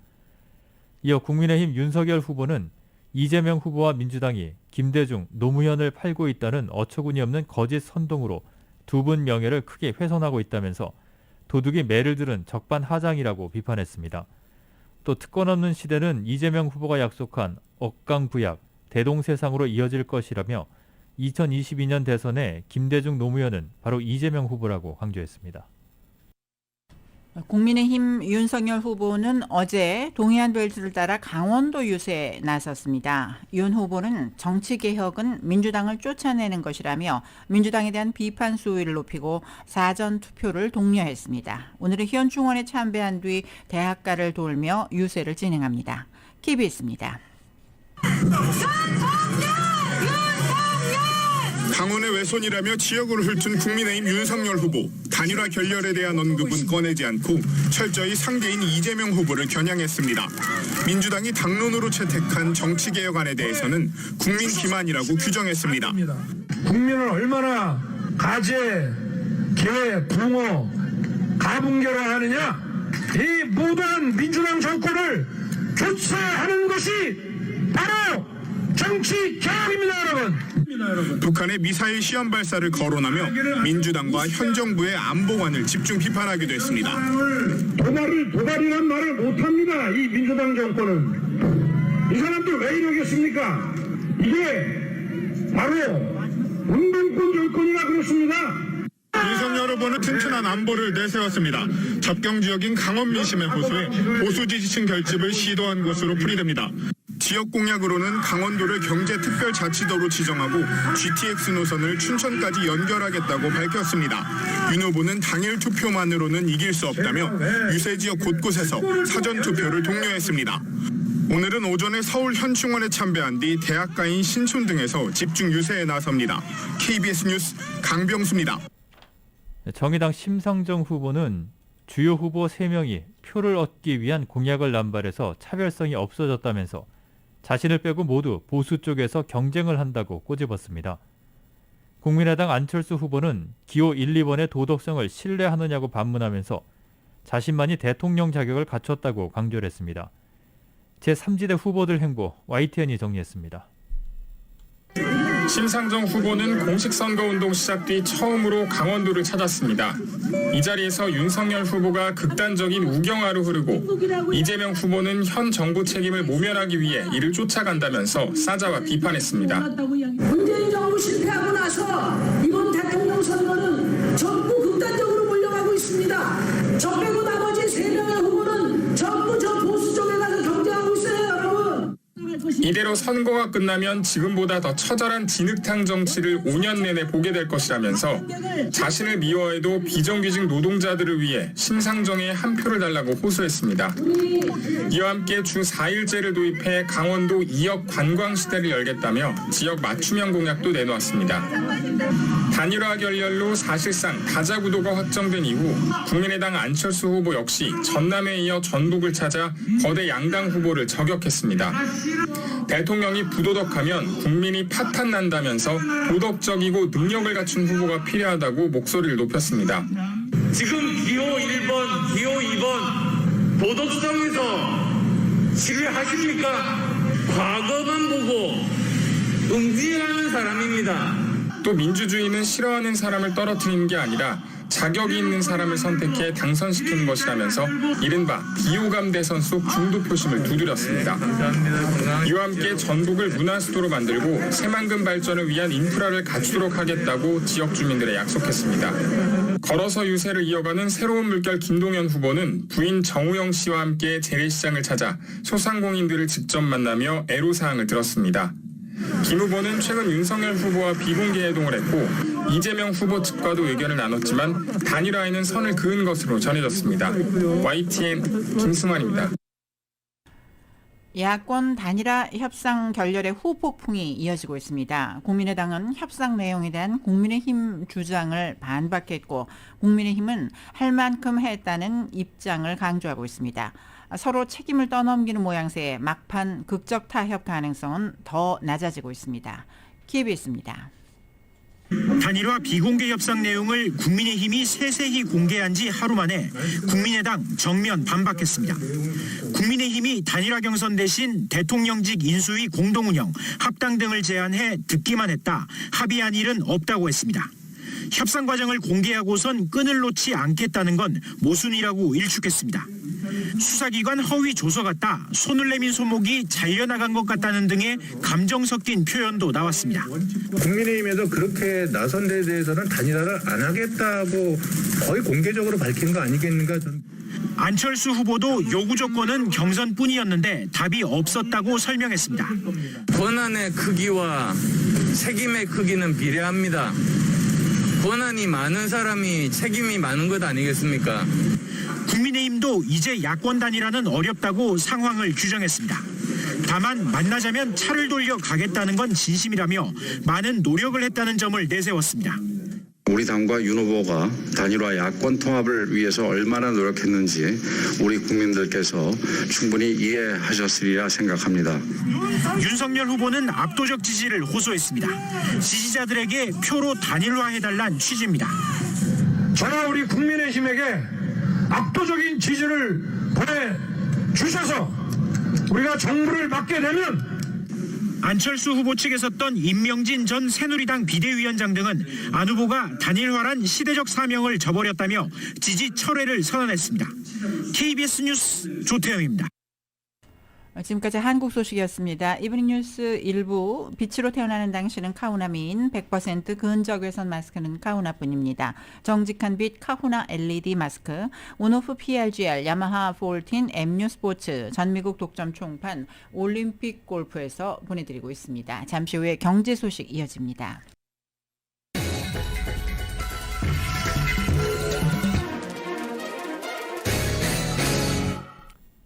이어 국민의힘 윤석열 후보는 이재명 후보와 민주당이 김대중, 노무현을 팔고 있다는 어처구니 없는 거짓 선동으로 두 분 명예를 크게 훼손하고 있다면서 도둑이 매를 들은 적반하장이라고 비판했습니다. 또 특권 없는 시대는 이재명 후보가 약속한 억강부약, 대동세상으로 이어질 것이라며 2022년 대선에 김대중, 노무현은 바로 이재명 후보라고 강조했습니다. 국민의힘 윤석열 후보는 어제 동해안 벨트를 따라 강원도 유세에 나섰습니다. 윤 후보는 정치개혁은 민주당을 쫓아내는 것이라며 민주당에 대한 비판 수위를 높이고 사전투표를 독려했습니다. 오늘은 현충원에 참배한 뒤 대학가를 돌며 유세를 진행합니다. KBS입니다. 강원의 외손이라며 지역을 훑은 국민의힘 윤석열 후보. 단일화 결렬에 대한 언급은 꺼내지 않고 철저히 상대인 이재명 후보를 겨냥했습니다. 민주당이 당론으로 채택한 정치개혁안에 대해서는 국민 기만이라고 규정했습니다. 국민을 얼마나 가재, 개, 붕어, 가분결하느냐, 이 무도한 민주당 정권을 교체하는 것이 바로 정치개혁입니다, 여러분. 북한의 미사일 시험 발사를 거론하며 민주당과 현 정부의 안보관을 집중 비판하기도 했습니다. 도발이란 말을 못합니다. 이 민주당 정권은. 이 사람들 왜 이러겠습니까? 이게 바로 운동권 정권이라 그렇습니다. 윤석열 후보는 튼튼한 안보를 내세웠습니다. 접경 지역인 강원 민심의 호소에 보수 지지층 결집을 시도한 것으로 풀이됩니다. 지역 공약으로는 강원도를 경제특별자치도로 지정하고 GTX 노선을 춘천까지 연결하겠다고 밝혔습니다. 윤 후보는 당일 투표만으로는 이길 수 없다며 유세 지역 곳곳에서 사전투표를 독려했습니다. 오늘은 오전에 서울 현충원에 참배한 뒤 대학가인 신촌 등에서 집중 유세에 나섭니다. KBS 뉴스 강병수입니다. 정의당 심상정 후보는 주요 후보 3명이 표를 얻기 위한 공약을 남발해서 차별성이 없어졌다면서 자신을 빼고 모두 보수 쪽에서 경쟁을 한다고 꼬집었습니다. 국민의당 안철수 후보는 기호 1, 2번의 도덕성을 신뢰하느냐고 반문하면서 자신만이 대통령 자격을 갖췄다고 강조를 했습니다. 제3지대 후보들 행보 YTN이 정리했습니다. 심상정 후보는 공식 선거운동 시작 뒤 처음으로 강원도를 찾았습니다. 이 자리에서 윤석열 후보가 극단적인 우경화로 흐르고 이재명 후보는 현 정부 책임을 모면하기 위해 이를 쫓아간다면서 싸잡아 비판했습니다. 문재인 정부 실패하고 나서 이번 대통령 선거는 전부 극단적으로 몰려가고 있습니다. 저 빼고 나머지 3명의 후보는 전부 저 보수 쪽에 가서 경쟁하고 있어요, 여러분. 이대로 선거가 끝나면 지금보다 더 처절한 진흙탕 정치를 5년 내내 보게 될 것이라면서 자신을 미워해도 비정규직 노동자들을 위해 심상정에 한 표를 달라고 호소했습니다. 이와 함께 주 4일제를 도입해 강원도 2억 관광 시대를 열겠다며 지역 맞춤형 공약도 내놓았습니다. 단일화 결렬로 사실상 다자구도가 확정된 이후 국민의당 안철수 후보 역시 전남에 이어 전북을 찾아 거대 양당 후보를 저격했습니다. 대통령이 부도덕하면 국민이 파탄난다면서 도덕적이고 능력을 갖춘 후보가 필요하다고 목소리를 높였습니다. 지금 기호 1번, 기호 2번 도덕성에서 지휘하십니까? 과거만 보고 응징하는 사람입니다. 또 민주주의는 싫어하는 사람을 떨어뜨리는 게 아니라 자격이 있는 사람을 선택해 당선시키는 것이라면서 이른바 비호감 대선 속 중도 표심을 두드렸습니다. 이와 함께 전북을 문화수도로 만들고 새만금 발전을 위한 인프라를 갖추도록 하겠다고 지역 주민들에 약속했습니다. 걸어서 유세를 이어가는 새로운 물결 김동연 후보는 부인 정우영 씨와 함께 재래시장을 찾아 소상공인들을 직접 만나며 애로사항을 들었습니다. 김 후보는 최근 윤석열 후보와 비공개 회동을 했고 이재명 후보 측과도 의견을 나눴지만 단일화에는 선을 그은 것으로 전해졌습니다. YTN 김승환입니다. 야권 단일화 협상 결렬의 후폭풍이 이어지고 있습니다. 국민의당은 협상 내용에 대한 국민의힘 주장을 반박했고 국민의힘은 할 만큼 했다는 입장을 강조하고 있습니다. 서로 책임을 떠넘기는 모양새의 막판 극적 타협 가능성은 더 낮아지고 있습니다. KBS입니다. 단일화 비공개 협상 내용을 국민의힘이 세세히 공개한 지 하루 만에 국민의당 정면 반박했습니다. 국민의힘이 단일화 경선 대신 대통령직 인수위 공동운영, 합당 등을 제안해 듣기만 했다. 합의한 일은 없다고 했습니다. 협상 과정을 공개하고선 끈을 놓지 않겠다는 건 모순이라고 일축했습니다. 수사기관 허위 조서 같다, 손을 내민 손목이 잘려나간 것 같다는 등의 감정 섞인 표현도 나왔습니다. 국민의힘에서 그렇게 나선 데에 대해서는 단일화를 안 하겠다고 거의 공개적으로 밝힌 거 아니겠는가? 안철수 후보도 요구 조건은 경선뿐이었는데 답이 없었다고 설명했습니다. 권한의 크기와 책임의 크기는 비례합니다. 권한이 많은 사람이 책임이 많은 것 아니겠습니까? 국민의힘도 이제 야권 단일화는 어렵다고 상황을 규정했습니다. 다만 만나자면 차를 돌려 가겠다는 건 진심이라며 많은 노력을 했다는 점을 내세웠습니다. 우리 당과 윤 후보가 단일화 야권 통합을 위해서 얼마나 노력했는지 우리 국민들께서 충분히 이해하셨으리라 생각합니다. 윤석열 후보는 압도적 지지를 호소했습니다. 지지자들에게 표로 단일화해달란 취지입니다. 저는 우리 국민의힘에게 압도적인 지지를 보내주셔서 우리가 정부를 맡게 되면 안철수 후보 측에 섰던 임명진 전 새누리당 비대위원장 등은 안 후보가 단일화란 시대적 사명을 저버렸다며 지지 철회를 선언했습니다. KBS 뉴스 조태영입니다. 지금까지 한국 소식이었습니다. 이브닝 뉴스 1부, 빛으로 태어나는 당신은 카후나민, 100% 근적외선 마스크는 카후나뿐입니다. 정직한 빛 카후나 LED 마스크, 온오프 PRGR, 야마하 14, MU 스포츠, 전미국 독점 총판, 올림픽 골프에서 보내드리고 있습니다. 잠시 후에 경제 소식 이어집니다.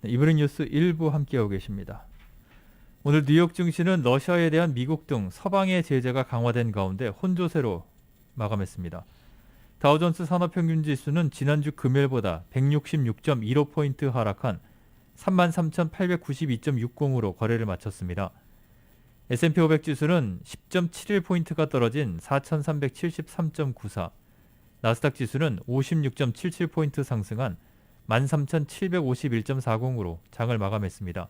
이브닝 뉴스 1부 함께하고 계십니다. 오늘 뉴욕 증시는 러시아에 대한 미국 등 서방의 제재가 강화된 가운데 혼조세로 마감했습니다. 다우존스 산업평균지수는 지난주 금요일보다 166.15포인트 하락한 33,892.60으로 거래를 마쳤습니다. S&P 500 지수는 10.71포인트가 떨어진 4,373.94, 나스닥 지수는 56.77포인트 상승한 13,751.40으로 장을 마감했습니다.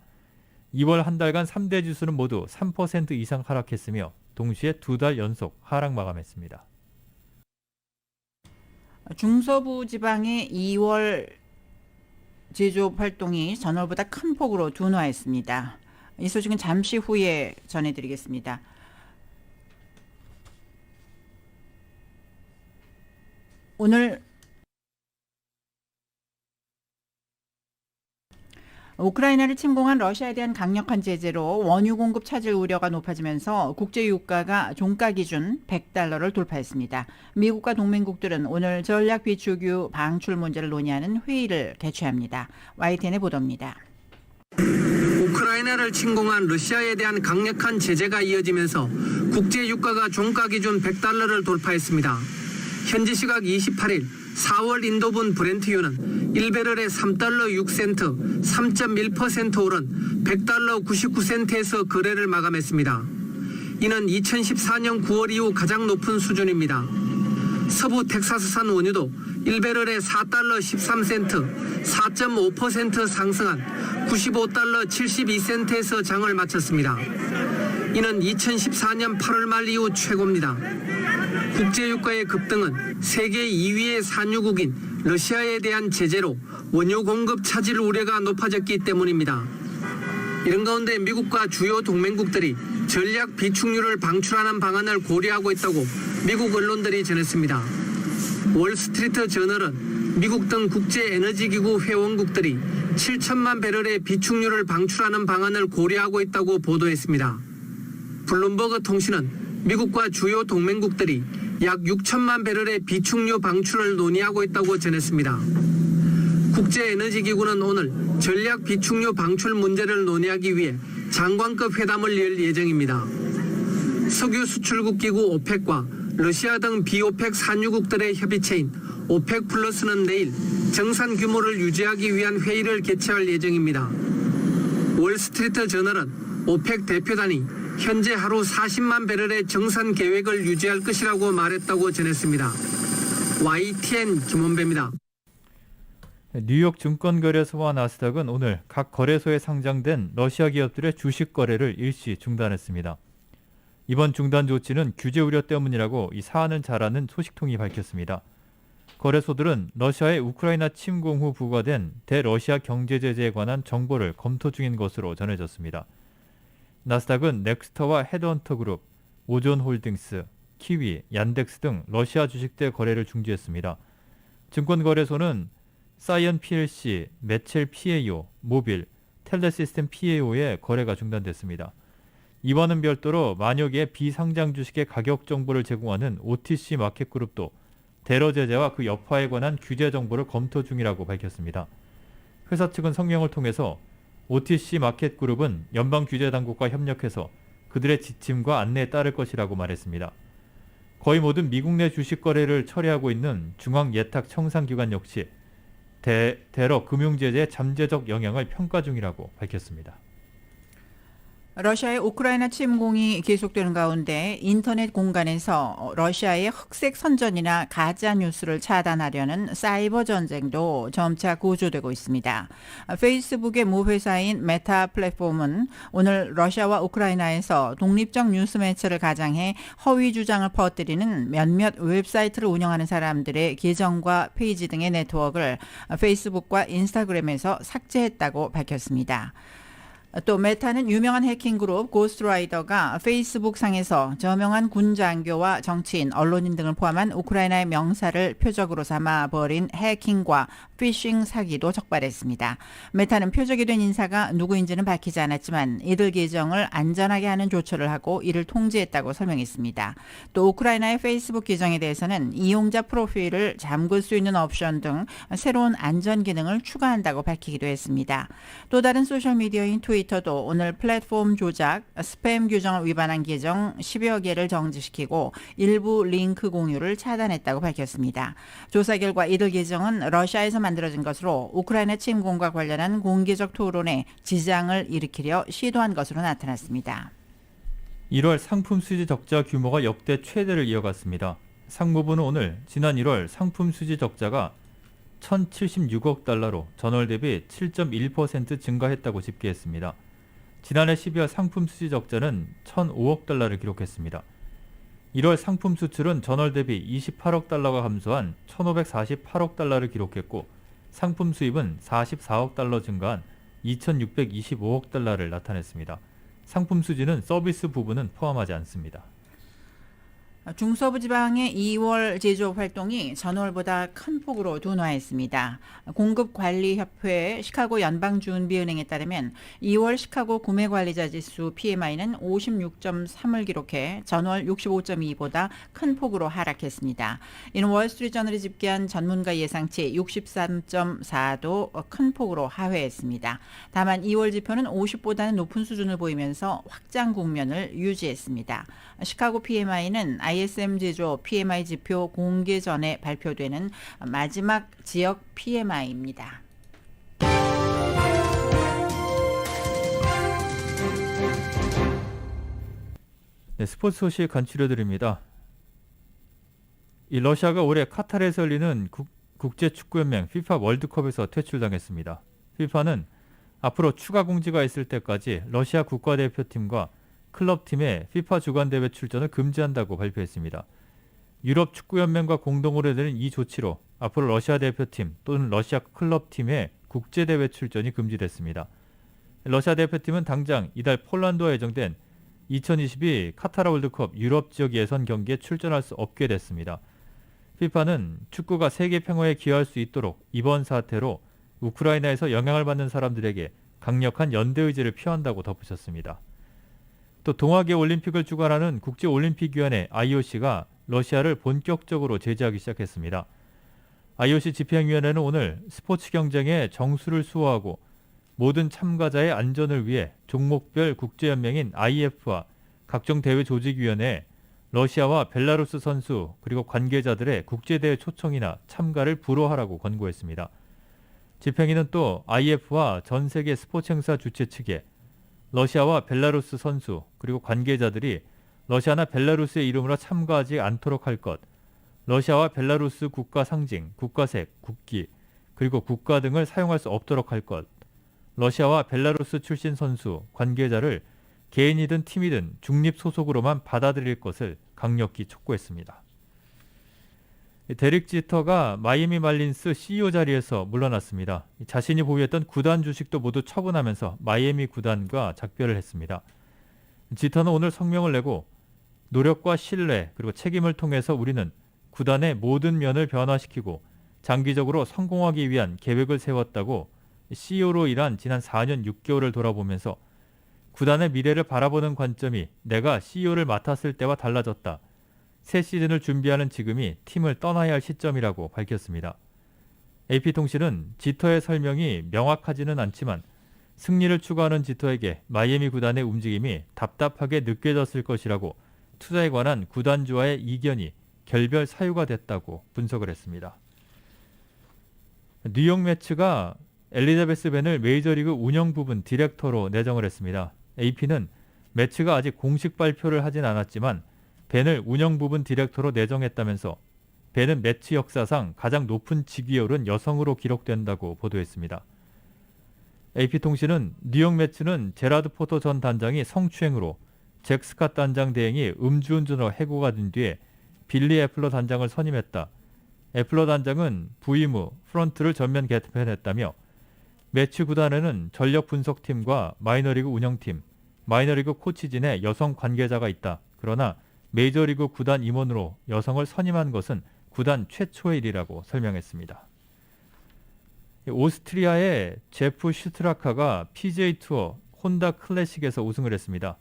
2월 한 달간 3대 지수는 모두 3% 이상 하락했으며 동시에 2달 연속 하락 마감했습니다. 중서부 지방의 2월 제조업 활동이 전월보다 큰 폭으로 둔화했습니다. 이 소식은 잠시 후에 전해드리겠습니다. 오늘 우크라이나를 침공한 러시아에 대한 강력한 제재로 원유 공급 차질 우려가 높아지면서 국제 유가가 종가 기준 $100를 돌파했습니다. 미국과 동맹국들은 오늘 전략 비축유 방출 문제를 논의하는 회의를 개최합니다. YTN의 보도입니다. 우크라이나를 침공한 러시아에 대한 강력한 제재가 이어지면서 국제 유가가 종가 기준 $100를 돌파했습니다. 현지 시각 28일 4월 인도분 브렌트유는 1배럴에 $3 6센트, 3.1% 오른 $100 99센트에서 거래를 마감했습니다. 이는 2014년 9월 이후 가장 높은 수준입니다. 서부 텍사스산 원유도 1배럴에 $4 13센트, 4.5% 상승한 $95 72센트에서 장을 마쳤습니다. 이는 2014년 8월 말 이후 최고입니다. 국제유가의 급등은 세계 2위의 산유국인 러시아에 대한 제재로 원유 공급 차질 우려가 높아졌기 때문입니다. 이런 가운데 미국과 주요 동맹국들이 전략 비축유를 방출하는 방안을 고려하고 있다고 미국 언론들이 전했습니다. 월스트리트 저널은 미국 등 국제에너지기구 회원국들이 7천만 배럴의 비축유를 방출하는 방안을 고려하고 있다고 보도했습니다. 블룸버그 통신은 미국과 주요 동맹국들이 약 6천만 배럴의 비축유 방출을 논의하고 있다고 전했습니다. 국제에너지기구는 오늘 전략 비축유 방출 문제를 논의하기 위해 장관급 회담을 열 예정입니다. 석유 수출국 기구 오펙과 러시아 등 비오펙 산유국들의 협의체인 오펙 플러스는 내일 정산 규모를 유지하기 위한 회의를 개최할 예정입니다. 월스트리트 저널은 오펙 대표단이 현재 하루 40만 배럴의 정산 계획을 유지할 것이라고 말했다고 전했습니다. YTN 김원배입니다. 뉴욕 증권거래소와 나스닥은 오늘 각 거래소에 상장된 러시아 기업들의 주식 거래를 일시 중단했습니다. 이번 중단 조치는 규제 우려 때문이라고 이 사안을 잘 아는 소식통이 밝혔습니다. 거래소들은 러시아의 우크라이나 침공 후 부과된 대러시아 경제 제재에 관한 정보를 검토 중인 것으로 전해졌습니다. 나스닥은 넥스터와 헤드헌터 그룹, 오존홀딩스, 키위, 얀덱스 등 러시아 주식대 거래를 중지했습니다. 증권거래소는 사이언 PLC, 매첼 PAO, 모빌, 텔레시스템 PAO의 거래가 중단됐습니다. 이와는 별도로 만여 개의 비상장 주식의 가격 정보를 제공하는 OTC 마켓그룹도 대러 제재와 그 여파에 관한 규제 정보를 검토 중이라고 밝혔습니다. 회사 측은 성명을 통해서 OTC 마켓그룹은 연방규제당국과 협력해서 그들의 지침과 안내에 따를 것이라고 말했습니다. 거의 모든 미국 내 주식 거래를 처리하고 있는 중앙예탁청산기관 역시 대러 금융제재의 잠재적 영향을 평가 중이라고 밝혔습니다. 러시아의 우크라이나 침공이 계속되는 가운데 인터넷 공간에서 러시아의 흑색 선전이나 가짜 뉴스를 차단하려는 사이버 전쟁도 점차 고조되고 있습니다. 페이스북의 모 회사인 메타 플랫폼은 오늘 러시아와 우크라이나에서 독립적 뉴스 매체를 가장해 허위 주장을 퍼뜨리는 몇몇 웹사이트를 운영하는 사람들의 계정과 페이지 등의 네트워크를 페이스북과 인스타그램에서 삭제했다고 밝혔습니다. 또 메타는 유명한 해킹 그룹 고스트라이더가 페이스북 상에서 저명한 군 장교와 정치인, 언론인 등을 포함한 우크라이나의 명사를 표적으로 삼아 벌인 해킹과 피싱 사기도 적발했습니다. 메타는 표적이 된 인사가 누구인지는 밝히지 않았지만 이들 계정을 안전하게 하는 조처를 하고 이를 통제했다고 설명했습니다. 또 우크라이나의 페이스북 계정에 대해서는 이용자 프로필을 잠글 수 있는 옵션 등 새로운 안전 기능을 추가한다고 밝히기도 했습니다. 또 다른 소셜미디어인 트위터도 오늘 플랫폼 조작, 스팸 규정을 위반한 계정 10여 개를 정지시키고 일부 링크 공유를 차단했다고 밝혔습니다. 조사 결과 이들 계정은 러시아에서 만들어진 것으로 우크라이나 침공과 관련한 공개적 토론에 지장을 일으키려 시도한 것으로 나타났습니다. 1월 상품 수지 적자 규모가 역대 최대를 이어갔습니다. 상무부는 오늘 지난 1월 상품 수지 적자가 1,076억 달러로 전월 대비 7.1% 증가했다고 집계했습니다. 지난해 12월 상품 수지 적자는 1,005억 달러를 기록했습니다. 1월 상품 수출은 전월 대비 28억 달러가 감소한 1,548억 달러를 기록했고 상품 수입은 44억 달러 증가한 2,625억 달러를 나타냈습니다. 상품 수지는 서비스 부분은 포함하지 않습니다. 중서부 지방의 2월 제조업 활동이 전월보다 큰 폭으로 둔화했습니다. 공급관리협회 시카고 연방준비은행에 따르면 2월 시카고 구매관리자 지수 PMI는 56.3을 기록해 전월 65.2보다 큰 폭으로 하락했습니다. 이는 월스트리트저널이 집계한 전문가 예상치 63.4도 큰 폭으로 하회했습니다. 다만 2월 지표는 50보다는 높은 수준을 보이면서 확장 국면을 유지했습니다. 시카고 PMI는 ISM 제조 PMI 지표 공개 전에 발표되는 마지막 지역 PMI입니다. 네, 스포츠 소식 간추려드립니다. 이 러시아가 올해 카타르에서 열리는 국제축구연맹 FIFA 월드컵에서 퇴출당했습니다. FIFA는 앞으로 추가 공지가 있을 때까지 러시아 국가대표팀과 클럽팀의 FIFA 주간대회 출전을 금지한다고 발표했습니다. 유럽 축구연맹과 공동으로 내는 이 조치로 앞으로 러시아 대표팀 또는 러시아 클럽팀의 국제대회 출전이 금지됐습니다. 러시아 대표팀은 당장 이달 폴란드와 예정된 2022 카타르 월드컵 유럽 지역 예선 경기에 출전할 수 없게 됐습니다. FIFA는 축구가 세계 평화에 기여할 수 있도록 이번 사태로 우크라이나에서 영향을 받는 사람들에게 강력한 연대 의지를 표한다고 덧붙였습니다. 또 동아계 올림픽을 주관하는 국제올림픽위원회 IOC가 러시아를 본격적으로 제재하기 시작했습니다. IOC 집행위원회는 오늘 스포츠 경쟁에 정수를 수호하고 모든 참가자의 안전을 위해 종목별 국제연맹인 IF와 각종 대회 조직위원회에 러시아와 벨라루스 선수 그리고 관계자들의 국제대회 초청이나 참가를 불허하라고 권고했습니다. 집행위는 또 IF와 전 세계 스포츠 행사 주최 측에 러시아와 벨라루스 선수 그리고 관계자들이 러시아나 벨라루스의 이름으로 참가하지 않도록 할 것, 러시아와 벨라루스 국가 상징, 국가색, 국기, 그리고 국가 등을 사용할 수 없도록 할 것, 러시아와 벨라루스 출신 선수, 관계자를 개인이든 팀이든 중립 소속으로만 받아들일 것을 강력히 촉구했습니다. 데릭 지터가 마이애미 말린스 CEO 자리에서 물러났습니다. 자신이 보유했던 구단 주식도 모두 처분하면서 마이애미 구단과 작별을 했습니다. 지터는 오늘 성명을 내고 노력과 신뢰 그리고 책임을 통해서 우리는 구단의 모든 면을 변화시키고 장기적으로 성공하기 위한 계획을 세웠다고 CEO로 일한 지난 4년 6개월을 돌아보면서 구단의 미래를 바라보는 관점이 내가 CEO를 맡았을 때와 달라졌다. 새 시즌을 준비하는 지금이 팀을 떠나야 할 시점이라고 밝혔습니다. AP통신은 지터의 설명이 명확하지는 않지만 승리를 추구하는 지터에게 마이애미 구단의 움직임이 답답하게 느껴졌을 것이라고 투자에 관한 구단주와의 이견이 결별 사유가 됐다고 분석을 했습니다. 뉴욕 매츠가 엘리자베스 벤을 메이저리그 운영 부분 디렉터로 내정을 했습니다. AP는 매츠가 아직 공식 발표를 하진 않았지만 벤을 운영 부분 디렉터로 내정했다면서 벤은 매치 역사상 가장 높은 직위에 오른 여성으로 기록된다고 보도했습니다. AP통신은 뉴욕 매츠는 제라드 포터 전 단장이 성추행으로 잭 스캇 단장 대행이 음주운전으로 해고가 된 뒤에 빌리 애플러 단장을 선임했다. 애플러 단장은 부임 후 프런트를 전면 개편했다며 매치 구단에는 전력 분석팀과 마이너리그 운영팀, 마이너리그 코치진의 여성 관계자가 있다. 그러나 메이저리그 구단 임원으로 여성을 선임한 것은 구단 최초의 일이라고 설명했습니다. 오스트리아의 제프 슈트라카가 PGA 투어 혼다 클래식에서 우승을 했습니다.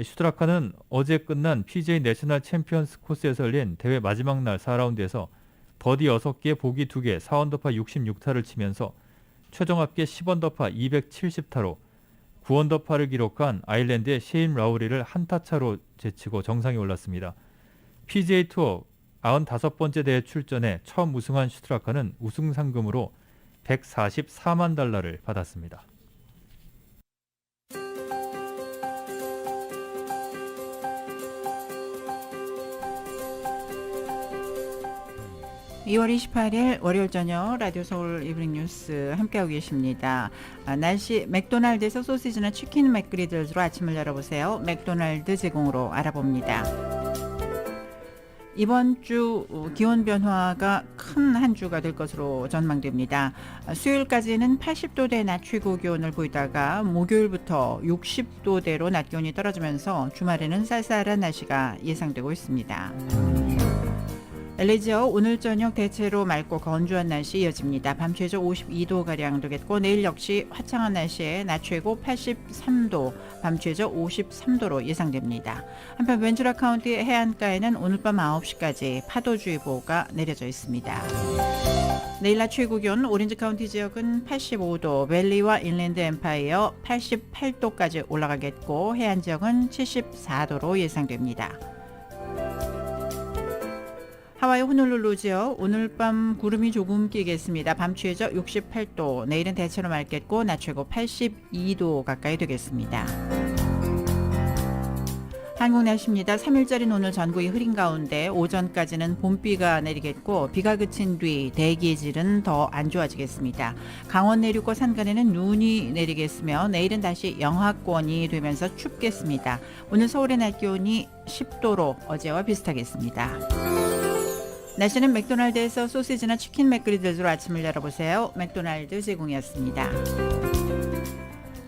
슈트라카는 어제 끝난 PGA 내셔널 챔피언스 코스에서 열린 대회 마지막 날 4라운드에서 버디 6개, 보기 2개, 4언더파 66타를 치면서 최종 합계 10언더파 270타로 9언더파를 기록한 아일랜드의 셰인 라우리를 한타 차로 제치고 정상에 올랐습니다. PGA 투어 95번째 대회 출전에 처음 우승한 슈트라카는 우승 상금으로 144만 달러를 받았습니다. (2월 28일) 월요일 저녁 라디오 서울 이브닝 뉴스 함께하고 계십니다. 날씨 맥도날드에서 소시지나 치킨 맥그리들로 아침을 열어보세요. 맥도날드 제공으로 알아봅니다. 이번 주 기온 변화가 큰 한 주가 될 것으로 전망됩니다. 수요일까지는 80도대 낮 최고 기온을 보이다가 목요일부터 60도대로 낮 기온이 떨어지면서 주말에는 쌀쌀한 날씨가 예상되고 있습니다. LA 오늘 저녁 대체로 맑고 건조한 날씨 이어집니다. 밤 최저 52도가량 되겠고 내일 역시 화창한 날씨에 낮 최고 83도, 밤 최저 53도로 예상됩니다. 한편 벤투라 카운티 해안가에는 오늘 밤 9시까지 파도주의보가 내려져 있습니다. 내일 낮 최고 기온 오렌지 카운티 지역은 85도, 밸리와 인랜드 엠파이어 88도까지 올라가겠고 해안 지역은 74도로 예상됩니다. 하와이 호놀룰루 지역 오늘 밤 구름이 조금 끼겠습니다. 밤 최저 68도, 내일은 대체로 맑겠고 낮 최고 82도 가까이 되겠습니다. 한국 날씨입니다. 3일절인 오늘 전국이 흐린 가운데 오전까지는 봄비가 내리겠고 비가 그친 뒤 대기질은 더 안 좋아지겠습니다. 강원 내륙과 산간에는 눈이 내리겠으며 내일은 다시 영하권이 되면서 춥겠습니다. 오늘 서울의 낮 기온이 10도로 어제와 비슷하겠습니다. 날씨는 맥도날드에서 소시지나 치킨 맥그리들로 아침을 열어보세요. 맥도날드 제공이었습니다.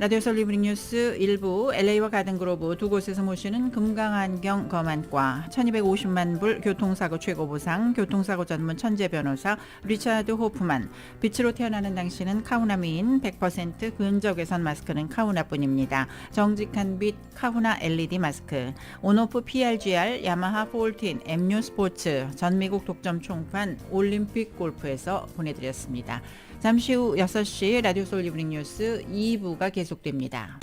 라디오 서울 이브닝 뉴스 1부 LA와 가든그로브 두 곳에서 모시는 금강안경 검안과 1250만 불 교통사고 최고보상 교통사고 전문 천재 변호사 리차드 호프만 빛으로 태어나는 당신은 카우나 미인 100% 근적외선 마스크는 카우나뿐입니다. 정직한 빛 카우나 LED 마스크 온오프 PRGR 야마하 14 MU 스포츠 전미국 독점 총판 올림픽 골프에서 보내드렸습니다. 잠시 후 6시 라디오 서울 이브닝 뉴스 2부가 계속됩니다.